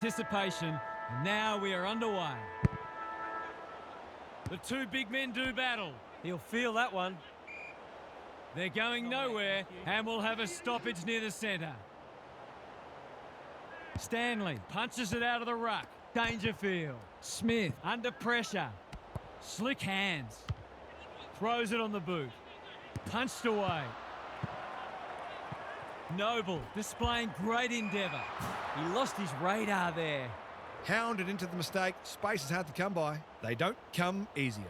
Anticipation, and now we are underway. The two big men do battle. He'll feel that one. They're going nowhere and will have a stoppage near the centre. Stanley punches it out of the ruck. Dangerfield. Smith under pressure. Slick hands. Throws it on the boot. Punched away. Noble displaying great endeavour. He lost his radar there. Hounded into the mistake. Space is hard to come by. They don't come easier.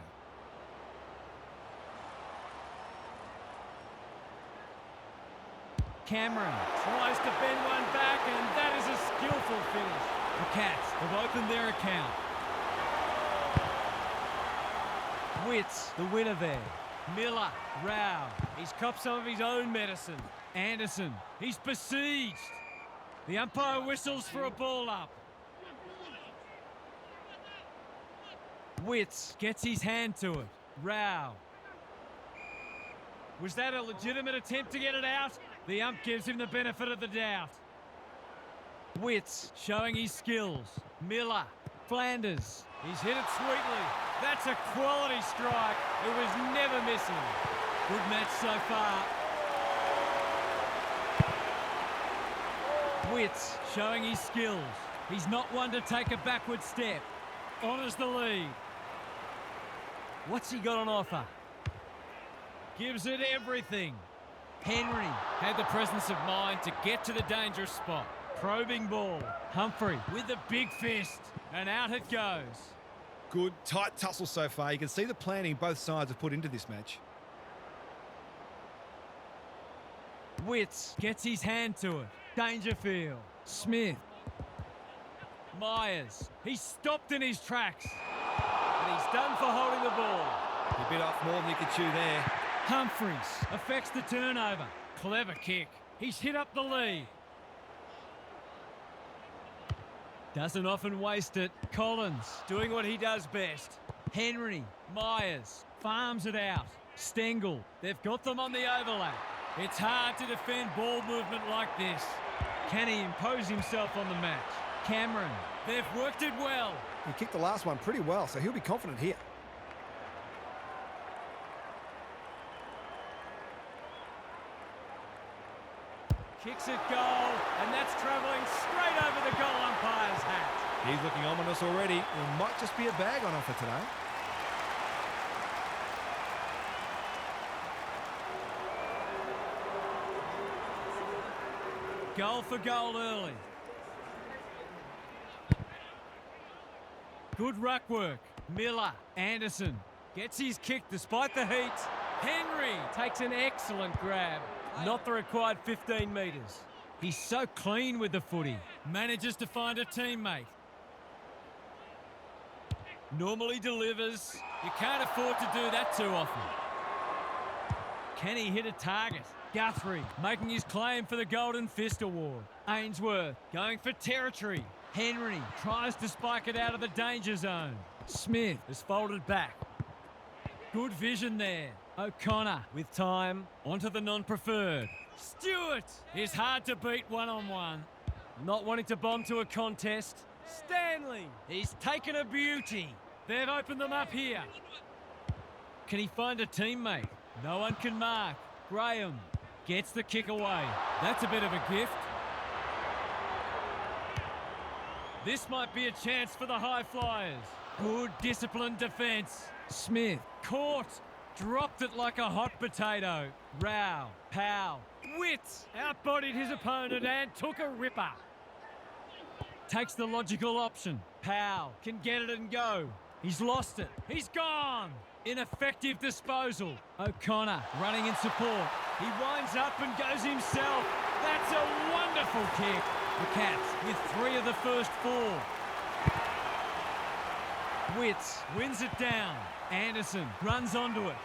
Cameron tries to bend one back, and that is a skillful finish. The Cats have opened their account. Witts, the winner there. Miller, Rao. He's copped some of his own medicine. Anderson, he's besieged. The umpire whistles for a ball up. Witts gets his hand to it. Rao. Was that a legitimate attempt to get it out? The ump gives him the benefit of the doubt. Witts showing his skills. Miller. Flanders. He's hit it sweetly. That's a quality strike. It was never missing. Good match so far. Witts showing his skills. He's not one to take a backward step. Honours the lead. What's he got on offer? Gives it everything. Henry had the presence of mind to get to the dangerous spot. Probing ball. Humphrey with the big fist. And out it goes. Good, tight tussle so far. You can see the planning both sides have put into this match. Witts gets his hand to it. Dangerfield. Smith. Myers. He's stopped in his tracks. And he's done for holding the ball. A bit off more than you could chew there. Humphreys affects the turnover. Clever kick. He's hit up the lead. Doesn't often waste it. Collins doing what he does best. Henry. Myers. Farms it out. Stengel. They've got them on the overlap. It's hard to defend ball movement like this. Can he impose himself on the match? Cameron. They've worked it well. He kicked the last one pretty well, so he'll be confident here. Kicks it goal, and that's travelling straight over the goal umpire's hat. He's looking ominous already. There might just be a bag on offer today. Goal for goal early. Good ruck work. Miller. Anderson gets his kick despite the heat. Henry takes an excellent grab. Not the required 15 metres. He's so clean with the footy. Manages to find a teammate. Normally delivers. You can't afford to do that too often. Can he hit a target? Guthrie making his claim for the Golden Fist Award. Ainsworth going for territory. Henry tries to spike it out of the danger zone. Smith has folded back. Good vision there. O'Connor with time. Onto the non-preferred. Stewart is hard to beat one-on-one. Not wanting to bomb to a contest. Stanley, he's taken a beauty. They've opened them up here. Can he find a teammate? No one can mark. Graham gets the kick away. That's a bit of a gift. This might be a chance for the high flyers. Good disciplined defence. Smith caught. Dropped it like a hot potato. Rao. Powell. Witts outbodied his opponent and took a ripper. Takes the logical option. Powell can get it and go. He's lost it. He's gone. Ineffective disposal. O'Connor running in support. He winds up and goes himself. That's a wonderful kick. The Cats with 3 of the first 4. Witts wins it down. Anderson runs onto it.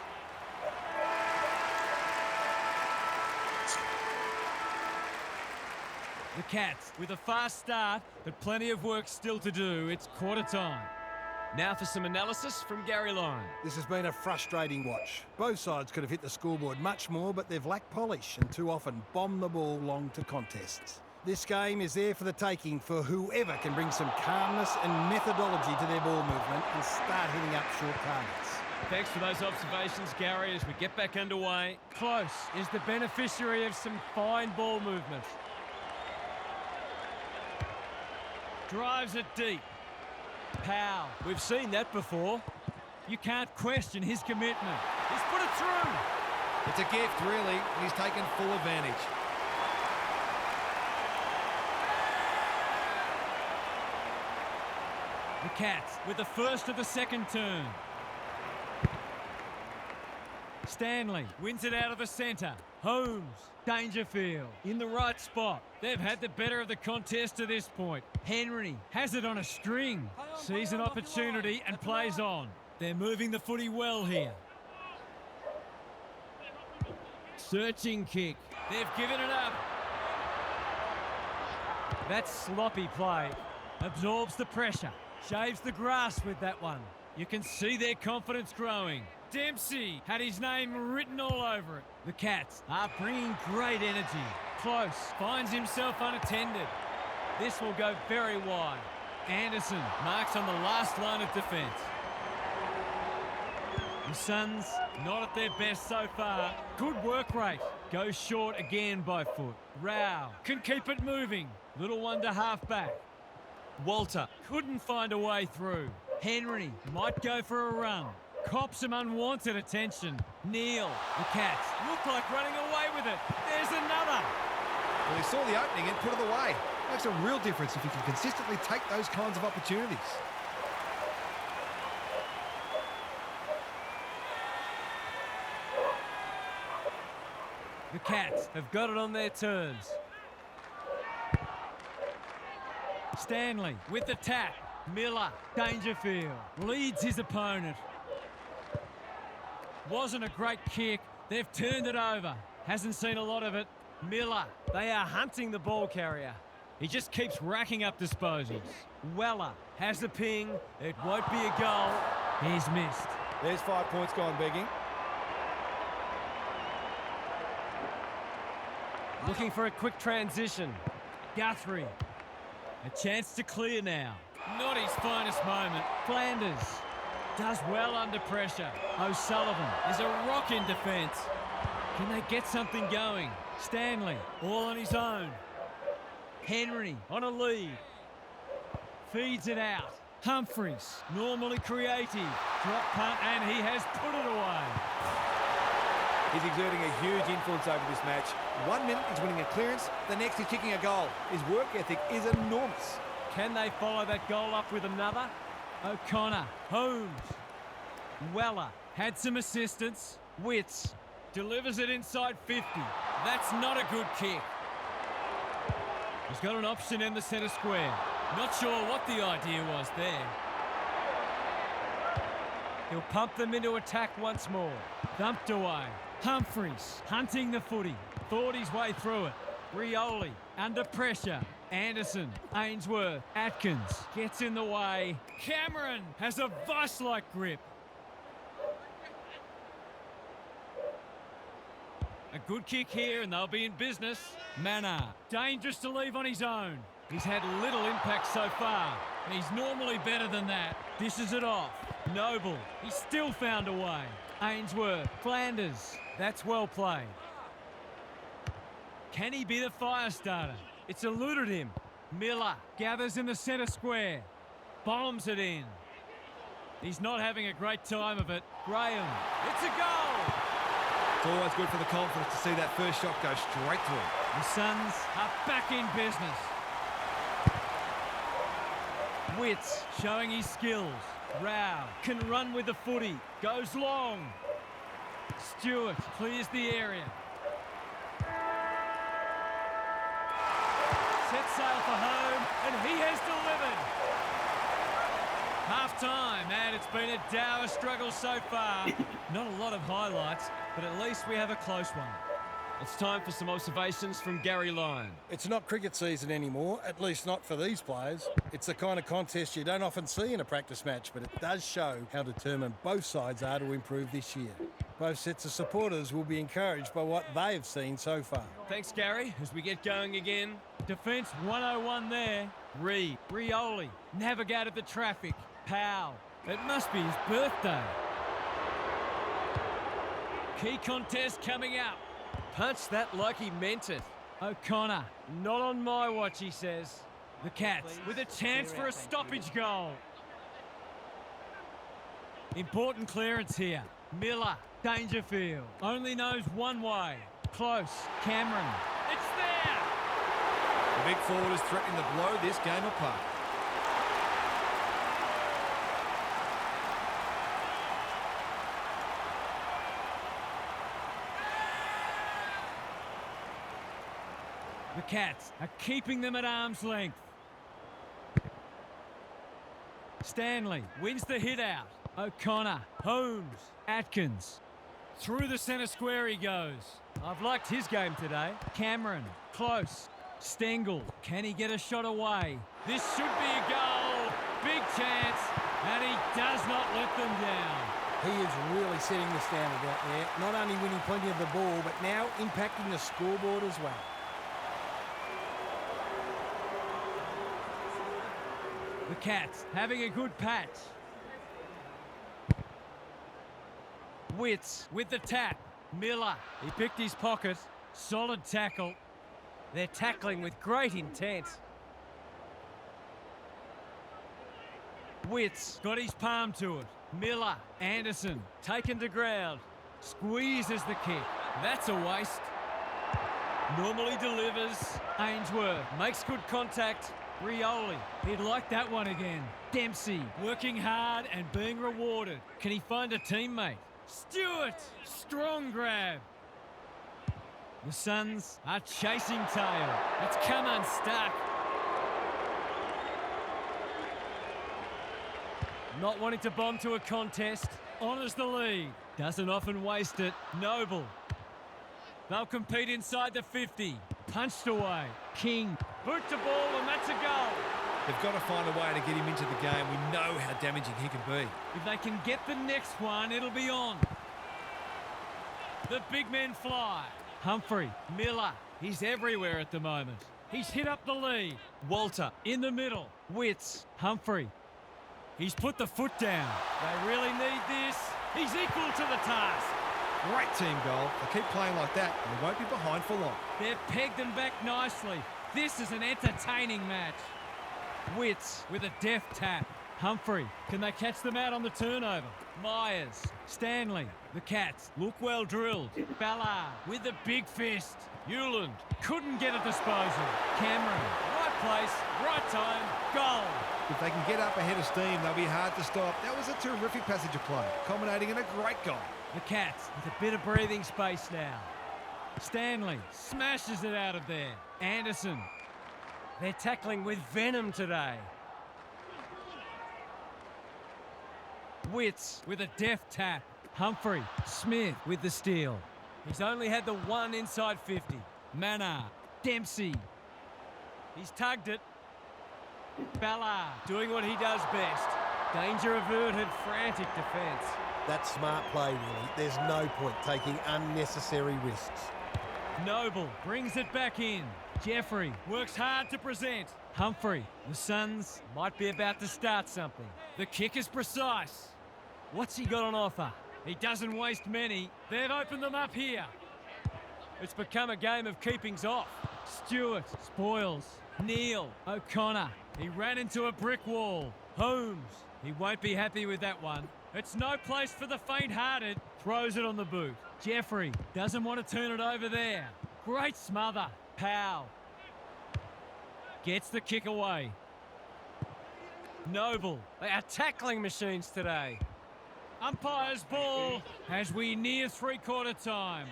The Cats with a fast start, but plenty of work still to do. It's quarter time. Now for some analysis from Gary Lyon. This has been a frustrating watch. Both sides could have hit the scoreboard much more, but they've lacked polish and too often bombed the ball long to contests. This game is there for the taking for whoever can bring some calmness and methodology to their ball movement and start hitting up short targets. Thanks for those observations, Gary, as we get back underway. Close is the beneficiary of some fine ball movement. Drives it deep. Powell, we've seen that before. You can't question his commitment. He's put it through. It's a gift, really. He's taken full advantage. The Cats with the first of the second turn. Stanley wins it out of the centre. Holmes, Dangerfield in the right spot. They've had the better of the contest to this point. Henry has it on a string. Sees an opportunity and plays on. They're moving the footy well here. Searching kick. They've given it up. That sloppy play absorbs the pressure. Shaves the grass with that one. You can see their confidence growing. Dempsey had his name written all over it. The Cats are bringing great energy. Close, finds himself unattended. This will go very wide. Anderson marks on the last line of defence. The Suns, not at their best so far. Good work rate. Goes short again by foot. Rao can keep it moving. Little one to half back. Walter couldn't find a way through. Henry might go for a run. Cops some unwanted attention. Neal, the Cats look like running away with it. There's another. Well, he saw the opening and put it away. Makes a real difference if you can consistently take those kinds of opportunities. The Cats have got it on their terms. Stanley with the tap. Miller, Dangerfield, leads his opponent. Wasn't a great kick. They've turned it over. Hasn't seen a lot of it. Miller, they are hunting the ball carrier. He just keeps racking up disposals. Weller has the ping. It won't be a goal. He's missed. There's 5 points gone begging. Looking for a quick transition. Guthrie. A chance to clear now. Not his finest moment. Flanders does well under pressure. O'Sullivan is a rock in defence. Can they get something going? Stanley all on his own. Henry on a lead. Feeds it out. Humphreys, normally creative. Drop punt and he has put it away. He's exerting a huge influence over this match. 1 minute he's winning a clearance, the next he's kicking a goal. His work ethic is enormous. Can they follow that goal up with another? O'Connor, Holmes, Weller had some assistance. Witts delivers it inside 50. That's not a good kick. He's got an option in the centre square. Not sure what the idea was there. He'll pump them into attack once more. Thumped away. Humphreys hunting the footy. Thought his way through it. Rioli under pressure. Anderson, Ainsworth, Atkins gets in the way. Cameron has a vice-like grip. A good kick here and they'll be in business. Mannar, dangerous to leave on his own. He's had little impact so far. He's normally better than that. Dishes it off. Noble, he's still found a way. Ainsworth, Flanders, that's well played. Can he be the fire starter? It's eluded him. Miller gathers in the centre square. Bombs it in. He's not having a great time of it. Graham, it's a goal! It's always good for the confidence to see that first shot go straight through. The Suns are back in business. Witts showing his skills. Rao can run with the footy. Goes long. Stewart clears the area. Set sail for home, and he has delivered. Half-time, and it's been a dour struggle so far. Not a lot of highlights, but at least we have a close one. It's time for some observations from Gary Lyon. It's not cricket season anymore, at least not for these players. It's the kind of contest you don't often see in a practice match, but it does show how determined both sides are to improve this year. Both sets of supporters will be encouraged by what they have seen so far. Thanks, Gary. As we get going again, Defence 101 there. Rioli navigated the traffic. Powell. It must be his birthday. Key contest coming up. Punched that like he meant it. O'Connor. Not on my watch, he says. The Cats with a chance for a stoppage goal. Important clearance here. Miller. Dangerfield. Only knows one way. Close. Cameron. It's there! The big forward is threatening to blow this game apart. The Cats are keeping them at arm's length. Stanley wins the hit out. O'Connor, Holmes, Atkins. Through the centre square he goes. I've liked his game today. Cameron, close. Stengel, can he get a shot away? This should be a goal. Big chance, and he does not let them down. He is really setting the standard out there. Not only winning plenty of the ball, but now impacting the scoreboard as well. The Cats having a good patch. Witts with the tap. Miller, he picked his pocket. Solid tackle. They're tackling with great intent. Witts got his palm to it. Miller, Anderson, taken to ground. Squeezes the kick. That's a waste. Normally delivers. Ainsworth makes good contact. Rioli, he'd like that one again. Dempsey, working hard and being rewarded. Can he find a teammate? Stewart, strong grab. The Suns are chasing tail. It's come unstuck. Not wanting to bomb to a contest. Honours the lead. Doesn't often waste it. Noble. They'll compete inside the 50. Punched away. King. Boot to ball and that's a goal. They've got to find a way to get him into the game. We know how damaging he can be. If they can get the next one, it'll be on. The big men fly. Humphrey. Miller. He's everywhere at the moment. He's hit up the lead. Walter in the middle. Witts. Humphrey. He's put the foot down. They really need this. He's equal to the task. Great team goal. They keep playing like that and they won't be behind for long. They've pegged them back nicely. This is an entertaining match. Witts with a deft tap. Humphrey, can they catch them out on the turnover? Myers, Stanley, the Cats look well drilled. Ballard with the big fist. Hewland couldn't get a disposal. Cameron, right place, right time, goal. If they can get up ahead of steam, they'll be hard to stop. That was a terrific passage of play, culminating in a great goal. The Cats with a bit of breathing space now. Stanley smashes it out of there. Anderson. They're tackling with venom today. Witts with a deft tap. Humphrey. Smith with the steal. He's only had the one inside 50. Manor. Dempsey. He's tugged it. Ballard doing what he does best. Danger averted, frantic defence. That's smart play, really. There's no point taking unnecessary risks. Noble brings it back in. Jeffrey works hard to present. Humphrey, the Suns might be about to start something. The kick is precise. What's he got on offer? He doesn't waste many. They've opened them up here. It's become a game of keepings off. Stewart spoils. Neal, O'Connor. He ran into a brick wall. Holmes. He won't be happy with that one. It's no place for the faint-hearted. Throws it on the boot. Jeffrey doesn't want to turn it over there. Great smother. Powell. Gets the kick away. Noble. They are tackling machines today. Umpire's ball as we near three-quarter time.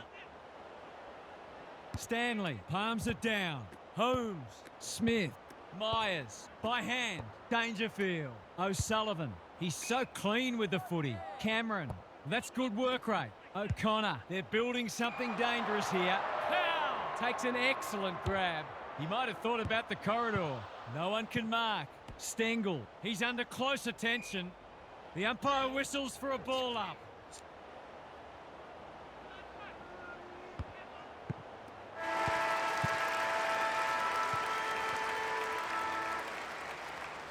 Stanley palms it down. Holmes. Smith. Myers. By hand. Dangerfield. O'Sullivan. He's so clean with the footy. Cameron. That's good work rate. O'Connor. They're building something dangerous here. Powell takes an excellent grab. He might have thought about the corridor. No one can mark. Stengel. He's under close attention. The umpire whistles for a ball up.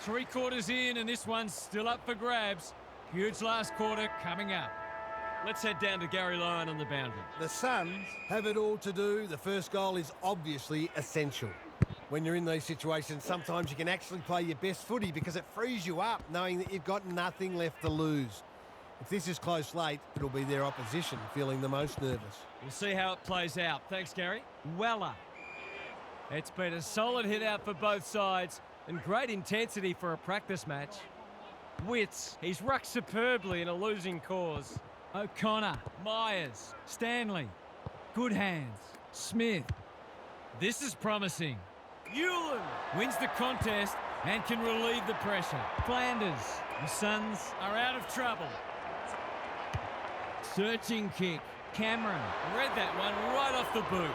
Three quarters in, and this one's still up for grabs. Huge last quarter coming up. Let's head down to Gary Lyon on the boundary. The Suns have it all to do. The first goal is obviously essential. When you're in these situations, sometimes you can actually play your best footy because it frees you up knowing that you've got nothing left to lose. If this is close late, it'll be their opposition feeling the most nervous. We'll see how it plays out. Thanks, Gary. Weller. It's been a solid hit out for both sides and great intensity for a practice match. Witts, he's rucked superbly in a losing cause. O'Connor. Myers. Stanley. Good hands. Smith. This is promising. Hewlin wins the contest and can relieve the pressure. Flanders. The Suns are out of trouble. Searching kick. Cameron read that one right off the boot.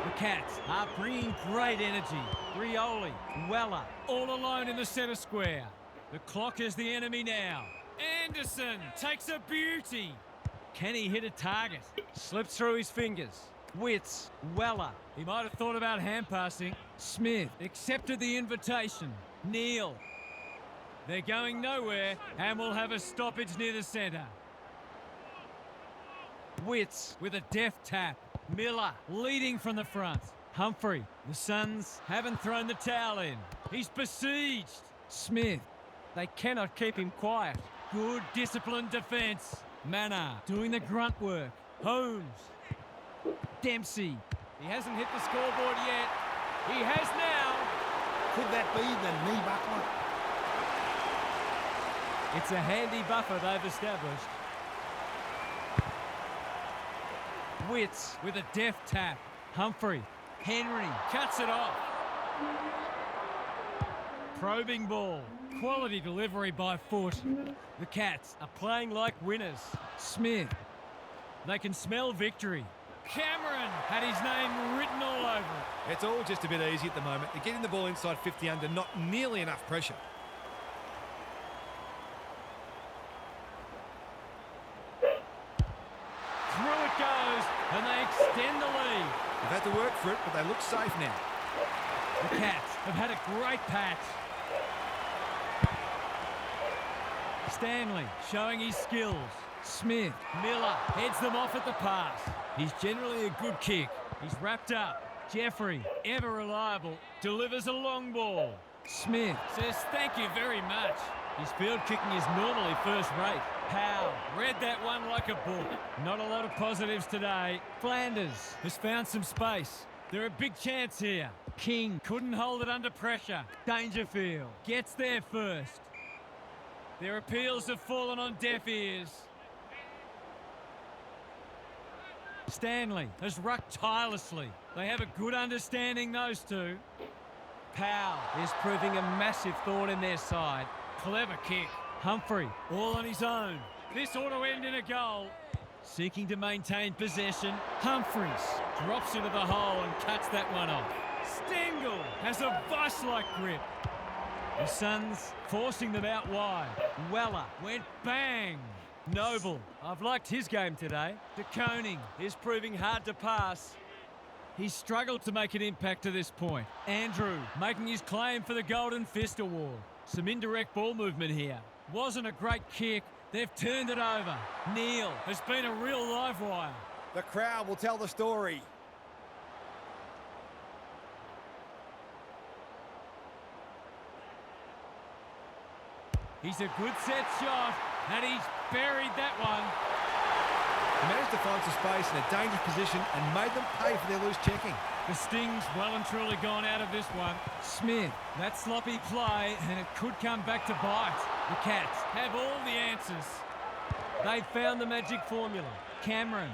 The Cats are bringing great energy. Rioli, Weller, all alone in the centre square. The clock is the enemy now. Anderson takes a beauty. Can he hit a target? Slipped through his fingers. Witts, Weller. He might have thought about hand passing. Smith accepted the invitation. Neal. They're going nowhere and will have a stoppage near the centre. Witts with a deft tap. Miller leading from the front. Humphrey. The Suns haven't thrown the towel in. He's besieged. Smith. They cannot keep him quiet. Good disciplined defence. Manor doing the grunt work. Holmes. Dempsey. He hasn't hit the scoreboard yet. He has now. Could that be the knee buckler? It's a handy buffer they've established. Witts with a deft tap. Humphrey. Henry cuts it off. Probing ball. Quality delivery by foot. The Cats are playing like winners. Smith. They can smell victory. Cameron had his name written all over it. It's all just a bit easy at the moment. They're getting the ball inside 50 under not nearly enough pressure. Through it goes, and they extend the lead. They've had to work for it, but they look safe now. The Cats have had a great patch. Stanley showing his skills. Smith. Miller heads them off at the pass. He's generally a good kick. He's wrapped up. Jeffrey, ever reliable, delivers a long ball. Smith says thank you very much. His field kicking is normally first rate. Powell read that one like a book. Not a lot of positives today. Flanders has found some space. They're a big chance here. King couldn't hold it under pressure. Dangerfield gets there first. Their appeals have fallen on deaf ears. Stanley has rucked tirelessly. They have a good understanding, those two. Powell Is proving a massive thorn in their side. clever kick. Humphrey all on his own. This ought to end in a goal. Seeking to maintain possession. Humphreys drops into the hole and cuts that one off. Stengel has a vice-like grip. The Suns forcing them out wide. Weller went bang. Noble, I've liked his game today. De Koning is proving hard to pass. He's struggled to make an impact to this point. Andrew making his claim for the Golden Fist Award. Some indirect ball movement here. Wasn't a great kick. They've turned it over. Neal has been a real live wire. The crowd will tell the story. He's a good set shot, and he's buried that one. He managed to find some space in a dangerous position and made them pay for their loose checking. The Sting's well and truly gone out of this one. Smith, that sloppy play, and it could come back to bite. The Cats have all the answers. They found the magic formula. Cameron